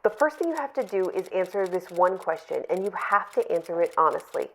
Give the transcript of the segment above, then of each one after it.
The first thing you have to do is answer this one question, and you have to answer it honestly.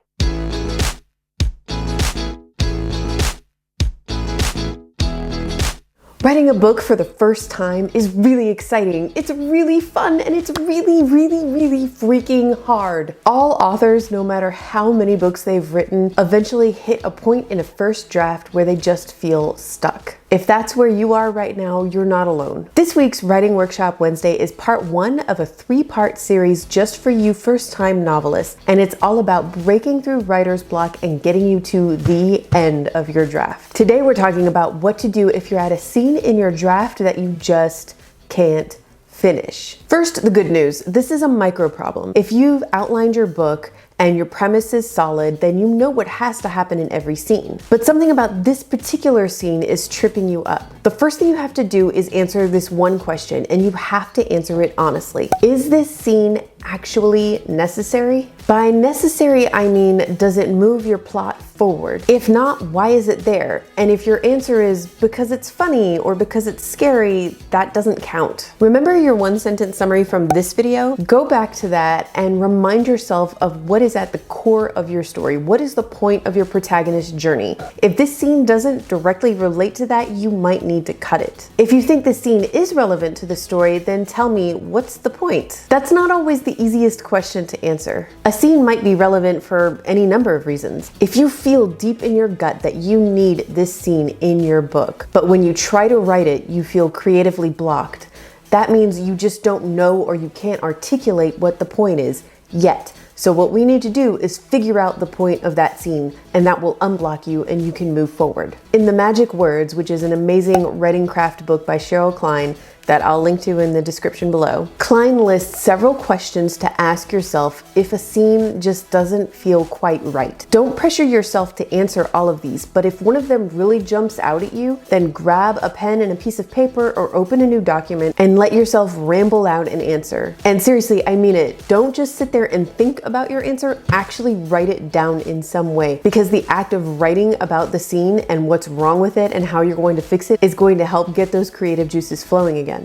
Writing a book for the first time is really exciting, it's really fun, and it's really freaking hard. All authors, no matter how many books they've written, eventually hit a point in a first draft where they just feel stuck. If that's where you are right now, you're not alone. This week's Writing Workshop Wednesday is part 1 of a 3-part series just for you first-time novelists, and it's all about breaking through writer's block and getting you to the end of your draft. Today we're talking about what to do if you're at a scene in your draft that you just can't finish. First, the good news. This is a micro problem. If you've outlined your book and your premise is solid, then you know what has to happen in every scene. But something about this particular scene is tripping you up. The first thing you have to do is answer this one question, and you have to answer it honestly. Is this scene actually necessary? By necessary, I mean, does it move your plot forward? If not, why is it there? And if your answer is because it's funny or because it's scary, that doesn't count. Remember your 1-sentence summary from this video? Go back to that and remind yourself of what is at the core of your story. What is the point of your protagonist's journey? If this scene doesn't directly relate to that, you might need to cut it. If you think the scene is relevant to the story, then tell me, what's the point? That's not always the easiest question to answer. A scene might be relevant for any number of reasons. If you feel deep in your gut that you need this scene in your book, but when you try to write it, you feel creatively blocked, that means you just don't know or you can't articulate what the point is yet. So what we need to do is figure out the point of that scene, and that will unblock you and you can move forward. In The Magic Words, which is an amazing writing craft book by Cheryl Klein that I'll link to in the description below, Klein lists several questions to ask yourself if a scene just doesn't feel quite right. Don't pressure yourself to answer all of these, but if one of them really jumps out at you, then grab a pen and a piece of paper or open a new document and let yourself ramble out an answer. And seriously, I mean it. Don't just sit there and think about your answer, actually write it down in some way, because the act of writing about the scene and what's wrong with it and how you're going to fix it is going to help get those creative juices flowing again.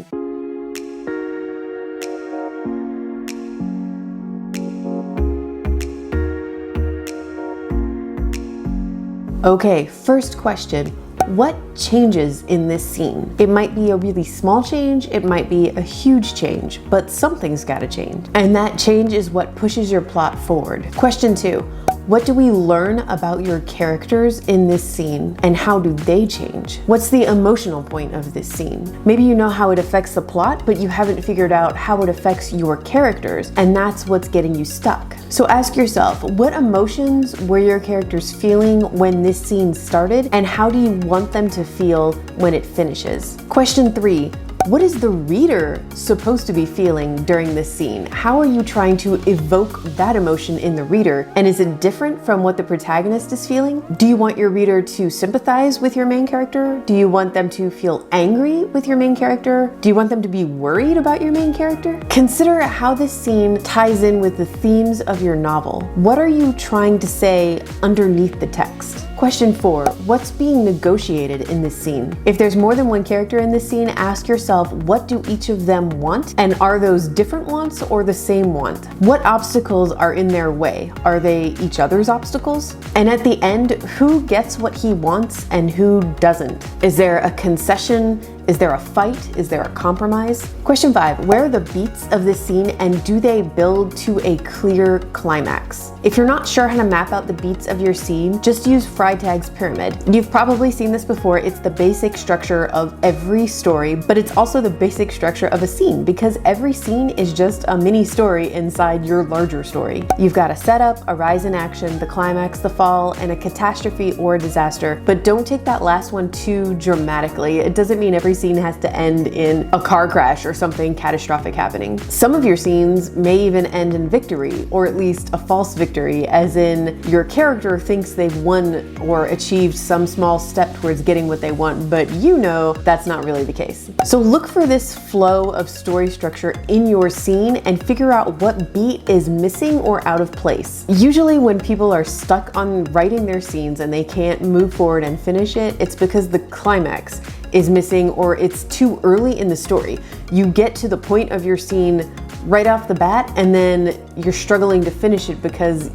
Okay, first question. What changes in this scene? It might be a really small change, it might be a huge change, but something's gotta change. And that change is what pushes your plot forward. Question 2. What do we learn about your characters in this scene, and how do they change? What's the emotional point of this scene? Maybe you know how it affects the plot, but you haven't figured out how it affects your characters, and that's what's getting you stuck. So ask yourself, what emotions were your characters feeling when this scene started, and how do you want them to feel when it finishes? Question 3. What is the reader supposed to be feeling during this scene? How are you trying to evoke that emotion in the reader? And is it different from what the protagonist is feeling? Do you want your reader to sympathize with your main character? Do you want them to feel angry with your main character? Do you want them to be worried about your main character? Consider how this scene ties in with the themes of your novel. What are you trying to say underneath the text? Question 4, what's being negotiated in this scene? If there's more than one character in this scene, ask yourself, what do each of them want? And are those different wants or the same want? What obstacles are in their way? Are they each other's obstacles? And at the end, who gets what he wants and who doesn't? Is there a concession? Is there a fight? Is there a compromise? Question 5, where are the beats of this scene and do they build to a clear climax? If you're not sure how to map out the beats of your scene, just use Freytag's pyramid. You've probably seen this before. It's the basic structure of every story, but it's also the basic structure of a scene because every scene is just a mini story inside your larger story. You've got a setup, a rise in action, the climax, the fall, and a catastrophe or a disaster, but don't take that last one too dramatically. It doesn't mean every scene has to end in a car crash or something catastrophic happening. Some of your scenes may even end in victory, or at least a false victory, as in your character thinks they've won or achieved some small step towards getting what they want, but you know that's not really the case. So look for this flow of story structure in your scene and figure out what beat is missing or out of place. Usually when people are stuck on writing their scenes and they can't move forward and finish it, it's because the climax is missing or it's too early in the story. You get to the point of your scene right off the bat, and then you're struggling to finish it because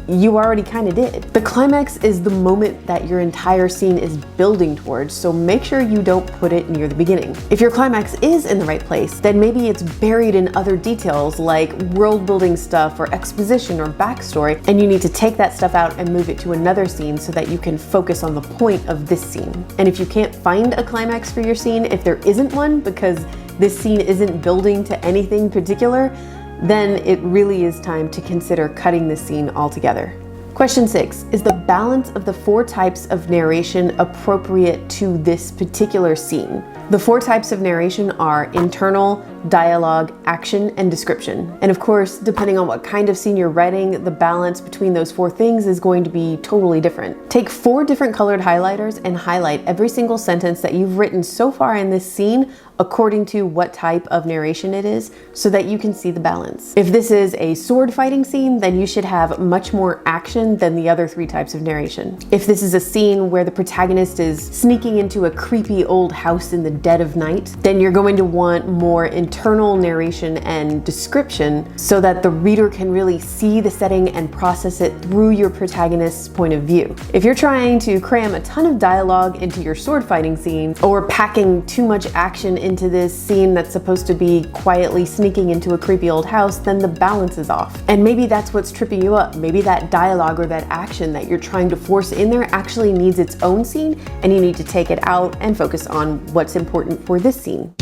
you already kind of did. The climax is the moment that your entire scene is building towards, so make sure you don't put it near the beginning. If your climax is in the right place, then maybe it's buried in other details like world building stuff or exposition or backstory, and you need to take that stuff out and move it to another scene so that you can focus on the point of this scene. And if you can't find a climax for your scene, if there isn't one because this scene isn't building to anything particular, then it really is time to consider cutting this scene altogether. Question 6, is the balance of the 4 types of narration appropriate to this particular scene? The 4 types of narration are internal, dialogue, action, and description. And of course, depending on what kind of scene you're writing, the balance between those 4 things is going to be totally different. Take 4 different colored highlighters and highlight every single sentence that you've written so far in this scene according to what type of narration it is, so that you can see the balance. If this is a sword fighting scene, then you should have much more action than the other 3 types of narration. If this is a scene where the protagonist is sneaking into a creepy old house in the dead of night, then you're going to want more internal narration and description so that the reader can really see the setting and process it through your protagonist's point of view. If you're trying to cram a ton of dialogue into your sword fighting scene, or packing too much action into this scene that's supposed to be quietly sneaking into a creepy old house, then the balance is off. And maybe that's what's tripping you up. Maybe that dialogue or that action that you're trying to force in there actually needs its own scene, and you need to take it out and focus on what's important for this scene.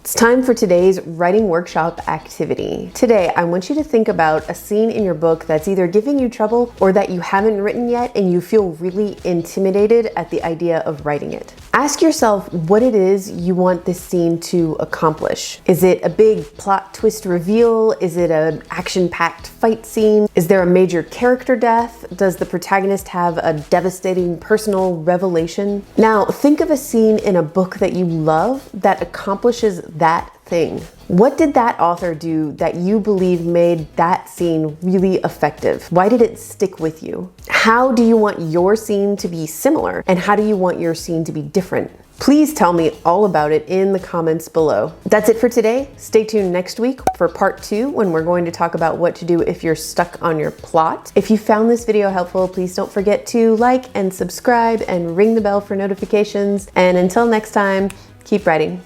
It's time for today's writing workshop activity. Today, I want you to think about a scene in your book that's either giving you trouble or that you haven't written yet and you feel really intimidated at the idea of writing it. Ask yourself what it is you want this scene to accomplish. Is it a big plot twist reveal? Is it an action-packed fight scene? Is there a major character death? Does the protagonist have a devastating personal revelation? Now, think of a scene in a book that you love that accomplishes that thing. What did that author do that you believe made that scene really effective? Why did it stick with you? How do you want your scene to be similar? And how do you want your scene to be different? Please tell me all about it in the comments below. That's it for today. Stay tuned next week for part 2, when we're going to talk about what to do if you're stuck on your plot. If you found this video helpful, please don't forget to like and subscribe and ring the bell for notifications. And until next time, keep writing.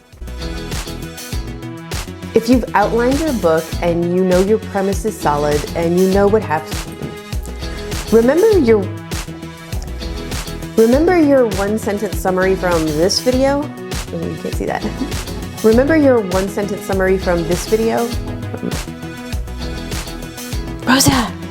If you've outlined your book and you know your premise is solid and you know what happens, remember your 1-sentence summary from this video. Oh, you can't see that. Remember your 1-sentence summary from this video? Rosa!